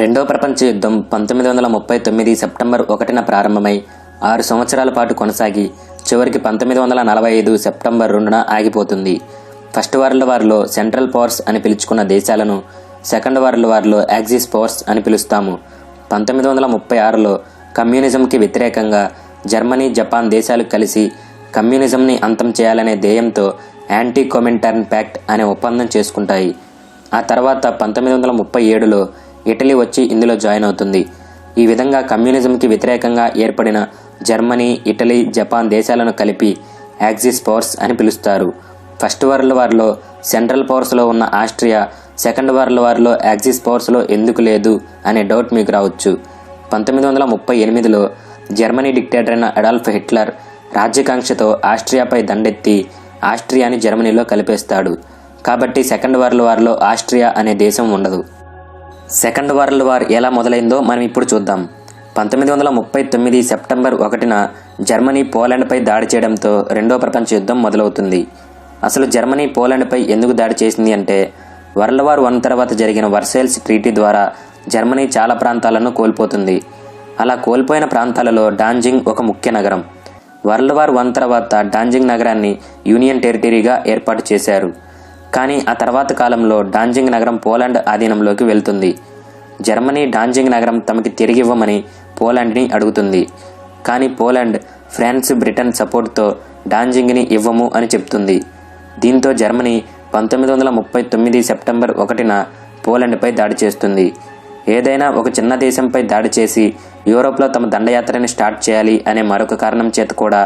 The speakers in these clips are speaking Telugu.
రెండో ప్రపంచ యుద్ధం 1939 సెప్టెంబర్ 1న ప్రారంభమై 6 సంవత్సరాల పాటు కొనసాగి చివరికి 1945 సెప్టెంబర్ 2న ఆగిపోతుంది. ఫస్ట్ వరల్డ్ వార్లో సెంట్రల్ పవర్స్ అని పిలుచుకున్న దేశాలను సెకండ్ వరల్డ్ వార్లో యాక్సిస్ పవర్స్ అని పిలుస్తాము. 1936లో కమ్యూనిజంకి వ్యతిరేకంగా జర్మనీ, జపాన్ దేశాలు కలిసి కమ్యూనిజంని అంతం చేయాలనే ధ్యేయంతో యాంటీ కొమింటర్న్ ప్యాక్ట్ అనే ఒప్పందం చేసుకుంటాయి. ఆ తర్వాత 1937లో ఇటలీ వచ్చి ఇందులో జాయిన్ అవుతుంది. ఈ విధంగా కమ్యూనిజంకి వ్యతిరేకంగా ఏర్పడిన జర్మనీ, ఇటలీ, జపాన్ దేశాలను కలిపి యాక్సిస్ పవర్స్ అని పిలుస్తారు. ఫస్ట్ వరల్డ్ వార్లో సెంట్రల్ పవర్స్లో ఉన్న ఆస్ట్రియా సెకండ్ వరల్డ్ వార్లో యాక్సిస్ పవర్స్లో ఎందుకు లేదు అనే డౌట్ మీకు రావచ్చు. 1938లో జర్మనీ డిక్టేటర్ అయిన అడాల్ఫ్ హిట్లర్ రాజ్యాకాంక్షతో ఆస్ట్రియాపై దండెత్తి ఆస్ట్రియాని జర్మనీలో కలిపేస్తాడు. కాబట్టి సెకండ్ వరల్డ్ వార్లో ఆస్ట్రియా అనే దేశం ఉండదు. సెకండ్ వరల్డ్ వార్ ఎలా మొదలైందో మనం ఇప్పుడు చూద్దాం. 1939 సెప్టెంబర్ 1న జర్మనీ పోలాండ్పై దాడి చేయడంతో రెండో ప్రపంచ యుద్ధం మొదలవుతుంది. అసలు జర్మనీ పోలాండ్పై ఎందుకు దాడి చేసింది అంటే, వరల్డ్ వార్ 1 తర్వాత జరిగిన వర్సైల్స్ ట్రీటీ ద్వారా జర్మనీ చాలా ప్రాంతాలను కోల్పోతుంది. అలా కోల్పోయిన ప్రాంతాలలో డాంజింగ్ ఒక ముఖ్య నగరం. వరల్డ్ వార్ 1 తర్వాత డాంజింగ్ నగరాన్ని యూనియన్ టెరిటరీగా ఏర్పాటు చేశారు. కానీ ఆ తర్వాత కాలంలో డాంజింగ్ నగరం పోలాండ్ ఆధీనంలోకి వెళ్తుంది. జర్మనీ డాంజింగ్ నగరం తమకి తిరిగివ్వమని పోలాండ్ని అడుగుతుంది. కానీ పోలాండ్ ఫ్రాన్స్, బ్రిటన్ సపోర్ట్తో డాంజింగ్ని ఇవ్వము అని చెప్తుంది. దీంతో జర్మనీ 1939 సెప్టెంబర్ 1న పోలాండ్పై దాడి చేస్తుంది. ఏదైనా ఒక చిన్న దేశంపై దాడి చేసి యూరోప్లో తమ దండయాత్రని స్టార్ట్ చేయాలి అనే మరొక కారణం చేత కూడా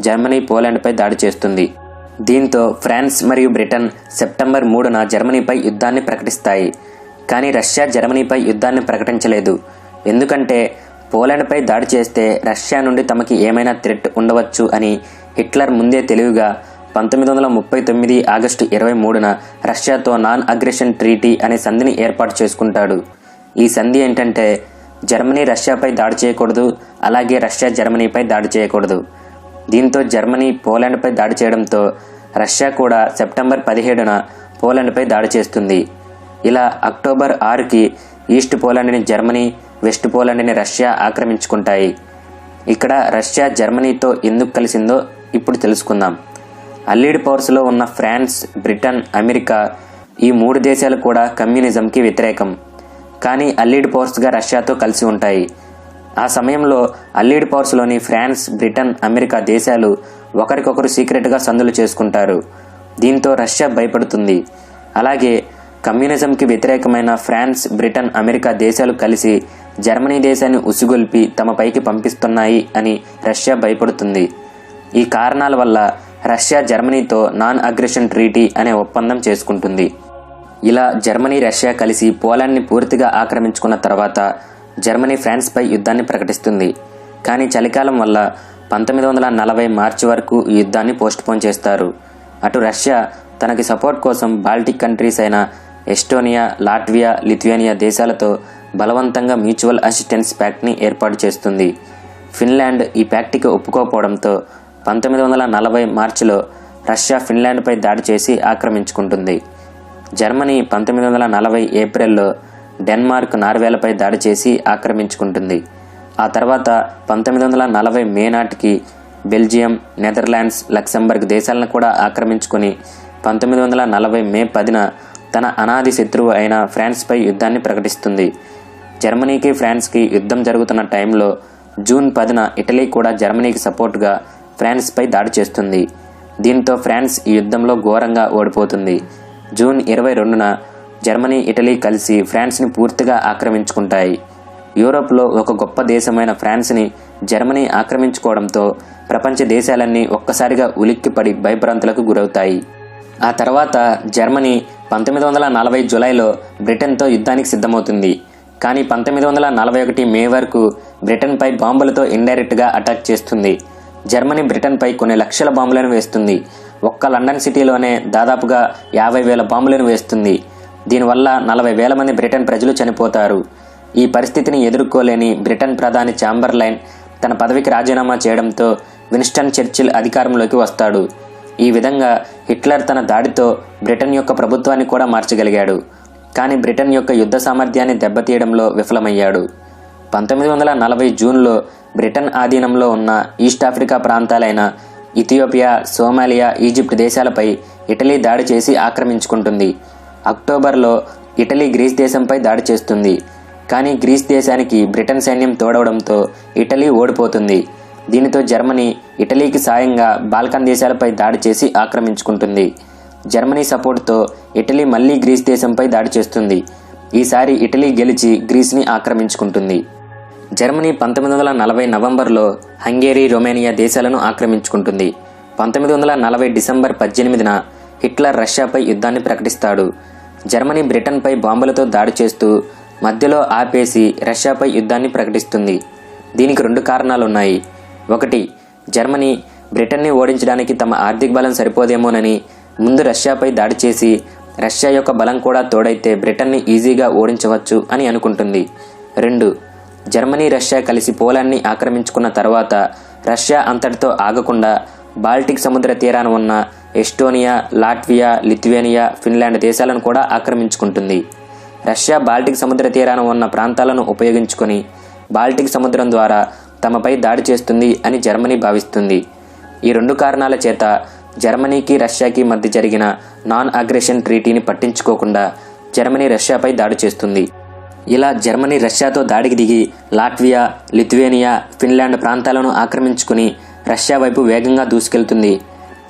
జర్మనీ పోలాండ్పై దాడి చేస్తుంది. దీంతో ఫ్రాన్స్ మరియు బ్రిటన్ సెప్టెంబర్ 3న జర్మనీపై యుద్ధాన్ని ప్రకటిస్తాయి. కానీ రష్యా జర్మనీపై యుద్ధాన్ని ప్రకటించలేదు. ఎందుకంటే పోలాండ్పై దాడి చేస్తే రష్యా నుండి తమకి ఏమైనా థ్రెట్ ఉండవచ్చు అని హిట్లర్ ముందే తెలివిగా 1939 ఆగస్టు 23న రష్యాతో నాన్ అగ్రెషన్ ట్రీటీ అనే సంధిని ఏర్పాటు చేసుకుంటాడు. ఈ సంధి ఏంటంటే, జర్మనీ రష్యాపై దాడి చేయకూడదు, అలాగే రష్యా జర్మనీపై దాడి చేయకూడదు. దీంతో జర్మనీ పోలాండ్పై దాడి చేయడంతో రష్యా కూడా సెప్టెంబర్ 17న పోలాండ్పై దాడి చేస్తుంది. ఇలా అక్టోబర్ 6కి ఈస్ట్ పోలాండ్ని జర్మనీ, వెస్ట్ పోలాండ్ని రష్యా ఆక్రమించుకుంటాయి. ఇక్కడ రష్యా జర్మనీతో ఎందుకు కలిసిందో ఇప్పుడు తెలుసుకుందాం. అల్లీడ్ పవర్స్లో ఉన్న ఫ్రాన్స్, బ్రిటన్, అమెరికా ఈ 3 దేశాలు కూడా కమ్యూనిజంకి వ్యతిరేకం. కానీ అల్లీడ్ పవర్స్గా రష్యాతో కలిసి ఉంటాయి. ఆ సమయంలో అల్లీడ్ పవర్స్లోని ఫ్రాన్స్, బ్రిటన్, అమెరికా దేశాలు ఒకరికొకరు సీక్రెట్గా సందులు చేసుకుంటారు. దీంతో రష్యా భయపడుతుంది. అలాగే కమ్యూనిజంకి వ్యతిరేకమైన ఫ్రాన్స్, బ్రిటన్, అమెరికా దేశాలు కలిసి జర్మనీ దేశాన్ని ఉసిగొల్పి తమ పైకి పంపిస్తున్నాయి అని రష్యా భయపడుతుంది. ఈ కారణాల వల్ల రష్యా జర్మనీతో నాన్ అగ్రెషన్ ట్రీటీ అనే ఒప్పందం చేసుకుంటుంది. ఇలా జర్మనీ, రష్యా కలిసి పోలాండ్ని పూర్తిగా ఆక్రమించుకున్న తర్వాత జర్మనీ ఫ్రాన్స్పై యుద్ధాన్ని ప్రకటిస్తుంది. కానీ చలికాలం వల్ల 1940 మార్చి వరకు ఈ యుద్ధాన్ని పోస్ట్పోన్ చేస్తారు. అటు రష్యా తనకి సపోర్ట్ కోసం బాల్టిక్ కంట్రీస్ అయిన ఎస్టోనియా, లాట్వియా, లిథువేనియా దేశాలతో బలవంతంగా మ్యూచువల్ అసిస్టెన్స్ ప్యాక్ట్ని ఏర్పాటు చేస్తుంది. ఫిన్లాండ్ ఈ ప్యాక్ట్కి ఒప్పుకోకపోవడంతో 1940 మార్చిలో రష్యా ఫిన్లాండ్పై దాడి చేసి ఆక్రమించుకుంటుంది. జర్మనీ 1940 ఏప్రిల్లో డెన్మార్క్, నార్వేలపై దాడి చేసి ఆక్రమించుకుంటుంది. ఆ తర్వాత 1940 మే నాటికి బెల్జియం, నెదర్లాండ్స్, లక్సెంబర్గ్ దేశాలను కూడా ఆక్రమించుకుని 1940 మే 10న తన అనాది శత్రువు అయిన ఫ్రాన్స్పై యుద్ధాన్ని ప్రకటిస్తుంది. జర్మనీకి, ఫ్రాన్స్కి యుద్ధం జరుగుతున్న టైంలో జూన్ 10న ఇటలీ కూడా జర్మనీకి సపోర్ట్గా ఫ్రాన్స్పై దాడి చేస్తుంది. దీంతో ఫ్రాన్స్ ఈ యుద్ధంలో ఘోరంగా ఓడిపోతుంది. జూన్ 22న జర్మనీ, ఇటలీ కలిసి ఫ్రాన్స్ని పూర్తిగా ఆక్రమించుకుంటాయి. యూరోప్లో ఒక గొప్ప దేశమైన ఫ్రాన్స్ని జర్మనీ ఆక్రమించుకోవడంతో ప్రపంచ దేశాలన్నీ ఒక్కసారిగా ఉలిక్కిపడి భయభ్రాంతులకు గురవుతాయి. ఆ తర్వాత జర్మనీ 1940 జూలైలో బ్రిటన్తో యుద్ధానికి సిద్ధమవుతుంది. కానీ 1941 మే వరకు బ్రిటన్పై బాంబులతో ఇండైరెక్ట్గా అటాక్ చేస్తుంది. జర్మనీ బ్రిటన్పై కొన్ని లక్షల బాంబులను వేస్తుంది. ఒక్క లండన్ సిటీలోనే దాదాపుగా 50,000 బాంబులను వేస్తుంది. దీనివల్ల 40,000 మంది బ్రిటన్ ప్రజలు చనిపోతారు. ఈ పరిస్థితిని ఎదుర్కోలేని బ్రిటన్ ప్రధాని ఛాంబర్లైన్ తన పదవికి రాజీనామా చేయడంతో విన్స్టన్ చర్చిల్ అధికారంలోకి వస్తాడు. ఈ విధంగా హిట్లర్ తన దాడితో బ్రిటన్ యొక్క ప్రభుత్వాన్ని కూడా మార్చగలిగాడు. కానీ బ్రిటన్ యొక్క యుద్ధ సామర్థ్యాన్ని దెబ్బతీయడంలో విఫలమయ్యాడు. 1940 జూన్లో బ్రిటన్ ఆధీనంలో ఉన్న ఈస్ట్ ఆఫ్రికా ప్రాంతాలైన ఇథియోపియా, సోమాలియా, ఈజిప్ట్ దేశాలపై ఇటలీ దాడి చేసి ఆక్రమించుకుంటుంది. అక్టోబర్లో ఇటలీ గ్రీస్ దేశంపై దాడి చేస్తుంది. కానీ గ్రీస్ దేశానికి బ్రిటన్ సైన్యం తోడవడంతో ఇటలీ ఓడిపోతుంది. దీనితో జర్మనీ ఇటలీకి సాయంగా బాల్కన్ దేశాలపై దాడి చేసి ఆక్రమించుకుంటుంది. జర్మనీ సపోర్ట్తో ఇటలీ మళ్లీ గ్రీస్ దేశంపై దాడి చేస్తుంది. ఈసారి ఇటలీ గెలిచి గ్రీస్ని ఆక్రమించుకుంటుంది. జర్మనీ 1940 నవంబర్లో హంగేరీ, రొమేనియా దేశాలను ఆక్రమించుకుంటుంది. 1940 డిసెంబర్ 18న హిట్లర్ రష్యాపై యుద్ధాన్ని ప్రకటిస్తాడు. జర్మనీ బ్రిటన్పై బాంబులతో దాడి చేస్తూ మధ్యలో ఆపేసి రష్యాపై యుద్ధాన్ని ప్రకటిస్తుంది. దీనికి 2 కారణాలున్నాయి. ఒకటి, జర్మనీ బ్రిటన్ని ఓడించడానికి తమ ఆర్థిక బలం సరిపోదేమోనని ముందు రష్యాపై దాడి చేసి రష్యా యొక్క బలం కూడా తోడైతే బ్రిటన్ని ఈజీగా ఓడించవచ్చు అని అనుకుంటుంది. 2, జర్మనీ, రష్యా కలిసి పోలాండ్ని ఆక్రమించుకున్న తర్వాత రష్యా అంతటితో ఆగకుండా బాల్టిక్ సముద్ర తీరాన ఉన్న ఎస్టోనియా, లాట్వియా, లిథువేనియా, ఫిన్లాండ్ దేశాలను కూడా ఆక్రమించుకుంటుంది. రష్యా బాల్టిక్ సముద్ర తీరాన ఉన్న ప్రాంతాలను ఉపయోగించుకొని బాల్టిక్ సముద్రం ద్వారా తమపై దాడి చేస్తుంది అని జర్మనీ భావిస్తుంది. ఈ 2 కారణాల చేత జర్మనీకి, రష్యాకి మధ్య జరిగిన నాన్ అగ్రెషన్ ట్రీటీని పట్టించుకోకుండా జర్మనీ రష్యాపై దాడి చేస్తుంది. ఇలా జర్మనీ రష్యాతో దాడికి దిగి లాట్వియా, లిథువేనియా, ఫిన్లాండ్ ప్రాంతాలను ఆక్రమించుకుని రష్యా వైపు వేగంగా దూసుకెళ్తుంది.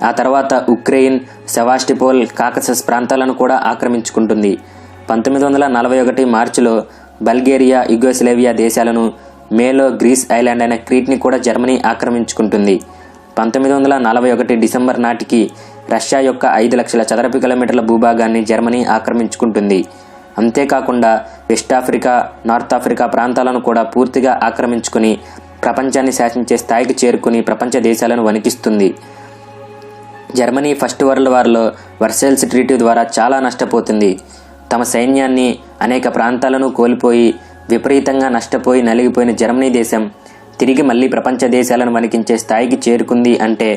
ఆ తర్వాత ఉక్రెయిన్, సెవాస్టిపోల్, కాకసస్ ప్రాంతాలను కూడా ఆక్రమించుకుంటుంది. 1941 మార్చిలో బల్గేరియా, యుగోస్లేవియా దేశాలను, మేలో గ్రీస్ ఐలాండ్ అయిన క్రీట్ని కూడా జర్మనీ ఆక్రమించుకుంటుంది. 1941 డిసెంబర్ నాటికి రష్యా యొక్క 5 లక్షల చదరపు కిలోమీటర్ల భూభాగాన్ని జర్మనీ ఆక్రమించుకుంటుంది. అంతేకాకుండా వెస్ట్ ఆఫ్రికా, నార్త్ ఆఫ్రికా ప్రాంతాలను కూడా పూర్తిగా ఆక్రమించుకుని ప్రపంచాన్ని శాసించే స్థాయికి చేరుకుని ప్రపంచ దేశాలను వణికిస్తుంది. జర్మనీ ఫస్ట్ వరల్డ్ వార్లో వర్సైల్స్ ట్రీటీ ద్వారా చాలా నష్టపోతుంది. తమ సైన్యాన్ని, అనేక ప్రాంతాలను కోల్పోయి విపరీతంగా నష్టపోయి నలిగిపోయిన జర్మనీ దేశం తిరిగి మళ్ళీ ప్రపంచ దేశాలను వణికించే స్థాయికి చేరుకుంది అంటే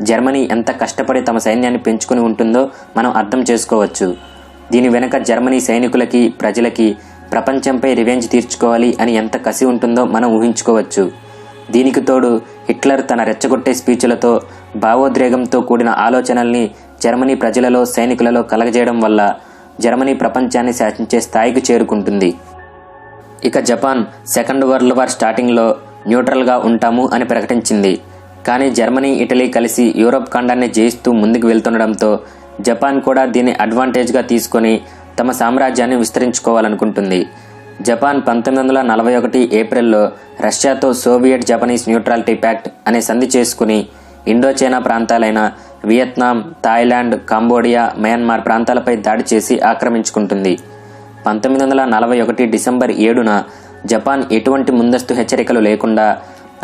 జర్మనీ ఎంత కష్టపడి తమ సైన్యాన్ని పెంచుకుని ఉంటుందో మనం అర్థం చేసుకోవచ్చు. దీని వెనుక జర్మనీ సైనికులకి, ప్రజలకి ప్రపంచంపై రివెంజ్ తీర్చుకోవాలి అని ఎంత కసి ఉంటుందో మనం ఊహించుకోవచ్చు. దీనికి తోడు హిట్లర్ తన రెచ్చగొట్టే స్పీచ్లతో, భావోద్రేకంతో కూడిన ఆలోచనల్ని జర్మనీ ప్రజలలో, సైనికులలో కలగజేయడం వల్ల జర్మనీ ప్రపంచాన్ని శాసించే స్థాయికి చేరుకుంటుంది. ఇక జపాన్ సెకండ్ వరల్డ్ వార్ స్టార్టింగ్లో న్యూట్రల్గా ఉంటాము అని ప్రకటించింది. కానీ జర్మనీ, ఇటలీ కలిసి యూరోప్ ఖండాన్ని జయిస్తూ ముందుకు వెళ్తుండడంతో జపాన్ కూడా దీన్ని అడ్వాంటేజ్గా తీసుకొని తమ సామ్రాజ్యాన్ని విస్తరించుకోవాలనుకుంటుంది. జపాన్ 1941 ఏప్రిల్లో రష్యాతో సోవియట్ జపనీస్ న్యూట్రాలిటీ ప్యాక్ట్ అనే సంధి చేసుకుని Indochina ప్రాంతాలైన Vietnam, Thailand, Cambodia, Myanmar ప్రాంతాలపై దాడి చేసి ఆక్రమించుకుంటుంది. 1941 డిసెంబర్ 7న జపాన్ ఎటువంటి ముందస్తు హెచ్చరికలు లేకుండా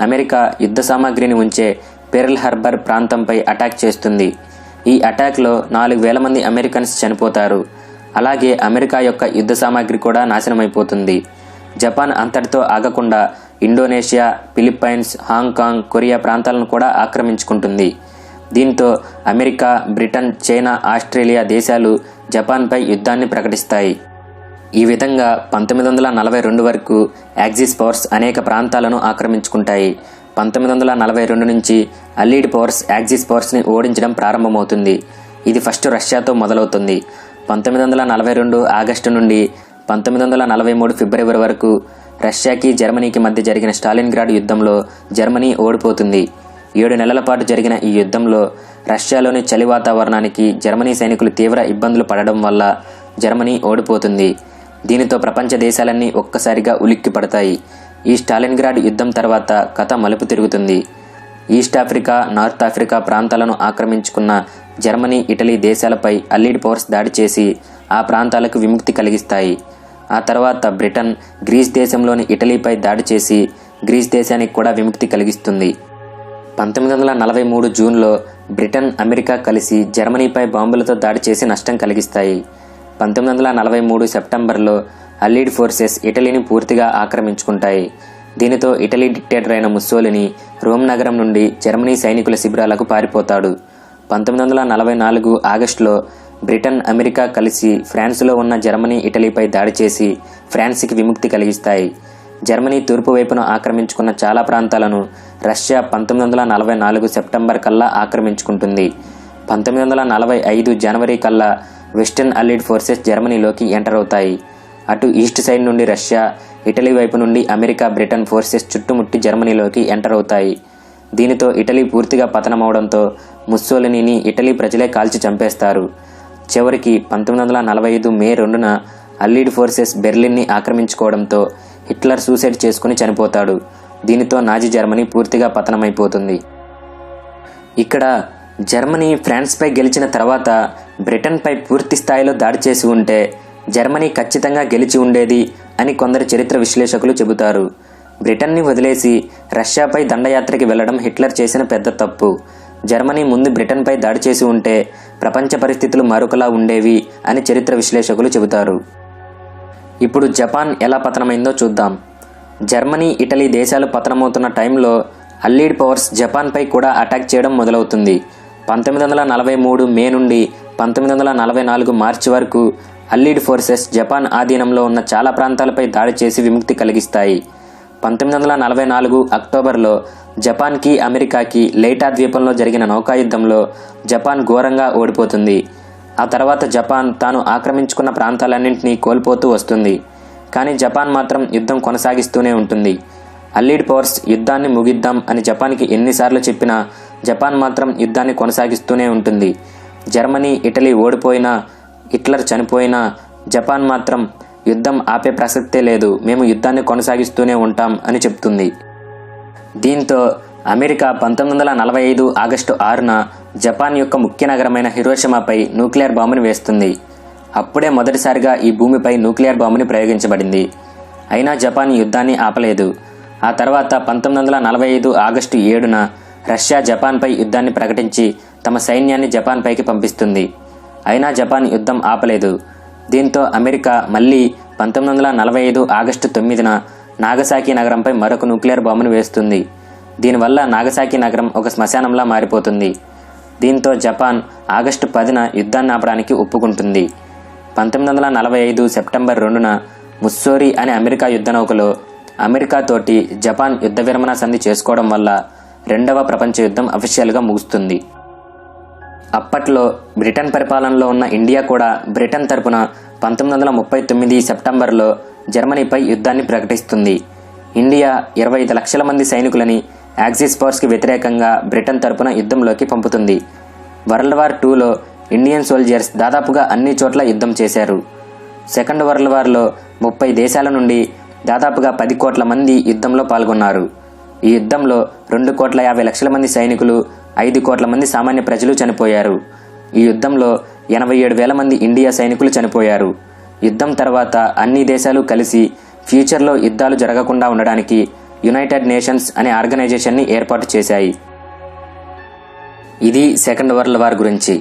అమెరికా యుద్ధ సామాగ్రిని ఉంచే పెర్ల్ హార్బర్ ప్రాంతంపై అటాక్ చేస్తుంది. ఈ అటాక్లో 4,000 మంది అమెరికన్స్ చనిపోతారు. అలాగే అమెరికా యొక్క యుద్ధ సామాగ్రి కూడా నాశనమైపోతుంది. జపాన్ అంతటితో ఆగకుండా ఇండోనేషియా, ఫిలిప్పైన్స్, హాంకాంగ్, కొరియా ప్రాంతాలను కూడా ఆక్రమించుకుంటుంది. దీంతో అమెరికా, బ్రిటన్, చైనా, ఆస్ట్రేలియా దేశాలు జపాన్పై యుద్ధాన్ని ప్రకటిస్తాయి. ఈ విధంగా 1942 వరకు యాక్సిస్ పవర్స్ అనేక ప్రాంతాలను ఆక్రమించుకుంటాయి. 1942 నుంచి అల్లీడ్ పవర్స్ యాక్సిస్ పవర్స్ని ఓడించడం ప్రారంభమవుతుంది. ఇది ఫస్ట్ రష్యాతో మొదలవుతుంది. 1942 ఆగస్టు నుండి 1943 ఫిబ్రవరి వరకు రష్యాకి, జర్మనీకి మధ్య జరిగిన స్టాలిన్గ్రాడ్ యుద్ధంలో జర్మనీ ఓడిపోతుంది. 7 నెలల పాటు జరిగిన ఈ యుద్ధంలో రష్యాలోని చలి వాతావరణానికి జర్మనీ సైనికులు తీవ్ర ఇబ్బందులు పడడం వల్ల జర్మనీ ఓడిపోతుంది. దీనితో ప్రపంచ దేశాలన్నీ ఒక్కసారిగా ఉలిక్కి పడతాయి. ఈ స్టాలిన్గ్రాడ్ యుద్ధం తర్వాత కథ మలుపు తిరుగుతుంది. ఈస్ట్ ఆఫ్రికా, నార్త్ ఆఫ్రికా ప్రాంతాలను ఆక్రమించుకున్న జర్మనీ, ఇటలీ దేశాలపై అల్లీడ్ పవర్స్ దాడి చేసి ఆ ప్రాంతాలకు విముక్తి కలిగిస్తాయి. ఆ తర్వాత బ్రిటన్ గ్రీస్ దేశంలోని ఇటలీపై దాడి చేసి గ్రీస్ దేశానికి కూడా విముక్తి కలిగిస్తుంది. 1943 జూన్లో బ్రిటన్, అమెరికా కలిసి జర్మనీపై బాంబులతో దాడి చేసి నష్టం కలిగిస్తాయి. 1943 సెప్టెంబర్లో అల్లీడ్ ఫోర్సెస్ ఇటలీని పూర్తిగా ఆక్రమించుకుంటాయి. దీనితో ఇటలీ డిక్టేటర్ అయిన ముస్సోలిని రోమ్ నగరం నుండి జర్మనీ సైనికుల శిబిరాలకు పారిపోతాడు. 1944 ఆగస్టులో బ్రిటన్, అమెరికా కలిసి ఫ్రాన్స్లో ఉన్న జర్మనీ, ఇటలీపై దాడి చేసి ఫ్రాన్స్కి విముక్తి కలిగిస్తాయి. జర్మనీ తూర్పు వైపున ఆక్రమించుకున్న చాలా ప్రాంతాలను రష్యా 1944 సెప్టెంబర్ కల్లా ఆక్రమించుకుంటుంది. 1945 జనవరి కల్లా వెస్టర్న్ అల్లీడ్ ఫోర్సెస్ జర్మనీలోకి ఎంటర్ అవుతాయి. అటు ఈస్ట్ సైడ్ నుండి రష్యా, ఇటలీ వైపు నుండి అమెరికా, బ్రిటన్ ఫోర్సెస్ చుట్టుముట్టి జర్మనీలోకి ఎంటర్ అవుతాయి. దీనితో ఇటలీ పూర్తిగా పతనమవడంతో ముస్సోలినీని ఇటలీ ప్రజలే కాల్చి చంపేస్తారు. చివరికి 1945 మే 2న అల్లీడ్ ఫోర్సెస్ బెర్లిన్ని ఆక్రమించుకోవడంతో హిట్లర్ సూసైడ్ చేసుకుని చనిపోతాడు. దీనితో నాజీ జర్మనీ పూర్తిగా పతనమైపోతుంది. ఇక్కడ జర్మనీ ఫ్రాన్స్పై గెలిచిన తర్వాత బ్రిటన్పై పూర్తి స్థాయిలో దాడి చేసి ఉంటే జర్మనీ ఖచ్చితంగా గెలిచి ఉండేది అని కొందరు చరిత్ర విశ్లేషకులు చెబుతారు. బ్రిటన్ని వదిలేసి రష్యాపై దండయాత్రకి వెళ్లడం హిట్లర్ చేసిన పెద్ద తప్పు. జర్మనీ ముందు బ్రిటన్పై దాడి చేసి ఉంటే ప్రపంచ పరిస్థితులు మరొకలా ఉండేవి అని చరిత్ర విశ్లేషకులు చెబుతారు. ఇప్పుడు జపాన్ ఎలా పతనమైందో చూద్దాం. జర్మనీ, ఇటలీ దేశాలు పతనమవుతున్న టైంలో అల్లీడ్ పవర్స్ జపాన్పై కూడా అటాక్ చేయడం మొదలవుతుంది. 1943 మే నుండి 1944 మార్చి వరకు అల్లీడ్ ఫోర్సెస్ జపాన్ ఆధీనంలో ఉన్న చాలా ప్రాంతాలపై దాడి చేసి విముక్తి కలిగిస్తాయి. 1944 అక్టోబర్లో జపాన్కి, అమెరికాకి లైటా ద్వీపంలో జరిగిన నౌకాయుద్ధంలో జపాన్ ఘోరంగా ఓడిపోతుంది. ఆ తర్వాత జపాన్ తాను ఆక్రమించుకున్న ప్రాంతాలన్నింటినీ కోల్పోతూ వస్తుంది. కానీ జపాన్ మాత్రం యుద్ధం కొనసాగిస్తూనే ఉంటుంది. అల్లీడ్ పవర్స్ యుద్ధాన్ని ముగిద్దాం అని జపాన్కి ఎన్నిసార్లు చెప్పినా జపాన్ మాత్రం యుద్ధాన్ని కొనసాగిస్తూనే ఉంటుంది. జర్మనీ, ఇటలీ ఓడిపోయినా, హిట్లర్ చనిపోయినా జపాన్ మాత్రం యుద్ధం ఆపే ప్రసక్తే లేదు, మేము యుద్ధాన్ని కొనసాగిస్తూనే ఉంటాం అని చెప్తుంది. దీంతో అమెరికా 1945 ఆగస్టు 6న జపాన్ యొక్క ముఖ్య నగరమైన హిరోషిమాపై న్యూక్లియర్ బాంబుని వేస్తుంది. అప్పుడే మొదటిసారిగా ఈ భూమిపై న్యూక్లియర్ బాంబుని ప్రయోగించబడింది. అయినా జపాన్ యుద్ధాన్ని ఆపలేదు. ఆ తర్వాత 1945 ఆగస్టు 7న రష్యా జపాన్పై యుద్ధాన్ని ప్రకటించి తమ సైన్యాన్ని జపాన్పైకి పంపిస్తుంది. అయినా జపాన్ యుద్ధం ఆపలేదు. దీంతో అమెరికా మళ్ళీ 1945 ఆగస్టు 9న నాగసాకి నగరంపై మరొక న్యూక్లియర్ బాంబును వేస్తుంది. దీనివల్ల నాగసాకి నగరం ఒక శ్మశానంలా మారిపోతుంది. దీంతో జపాన్ ఆగస్టు 10న యుద్ధాన్ని ఆపడానికి ఒప్పుకుంటుంది. 1945 సెప్టెంబర్ 2న ముస్సోరీ అనే అమెరికా యుద్ధ నౌకలో అమెరికాతోటి జపాన్ యుద్ధ విరమణ సంధి చేసుకోవడం వల్ల రెండవ ప్రపంచ యుద్ధం అఫీషియల్గా ముగుస్తుంది. అప్పట్లో బ్రిటన్ పరిపాలనలో ఉన్న ఇండియా కూడా బ్రిటన్ తరపున 1939 సెప్టెంబర్లో జర్మనీపై యుద్ధాన్ని ప్రకటిస్తుంది. ఇండియా 25 లక్షల మంది సైనికులని యాక్సిస్ పవర్స్కి వ్యతిరేకంగా బ్రిటన్ తరపున యుద్ధంలోకి పంపుతుంది. వరల్డ్ వార్ 2లో ఇండియన్ సోల్జర్స్ దాదాపుగా అన్ని చోట్ల యుద్ధం చేశారు. సెకండ్ వరల్డ్ వార్లో 30 దేశాల నుండి దాదాపుగా 10 కోట్ల మంది యుద్ధంలో పాల్గొన్నారు. ఈ యుద్ధంలో 2,50,00,000 మంది సైనికులు, 5 కోట్ల మంది సామాన్య ప్రజలు చనిపోయారు. ఈ యుద్ధంలో 87,000 మంది ఇండియా సైనికులు చనిపోయారు. యుద్ధం తర్వాత అన్ని దేశాలు కలిసి ఫ్యూచర్లో యుద్ధాలు జరగకుండా ఉండడానికి యునైటెడ్ నేషన్స్ అనే ఆర్గనైజేషన్ని ఏర్పాటు చేశాయి. ఇది సెకండ్ వరల్డ్ వార్ గురించి.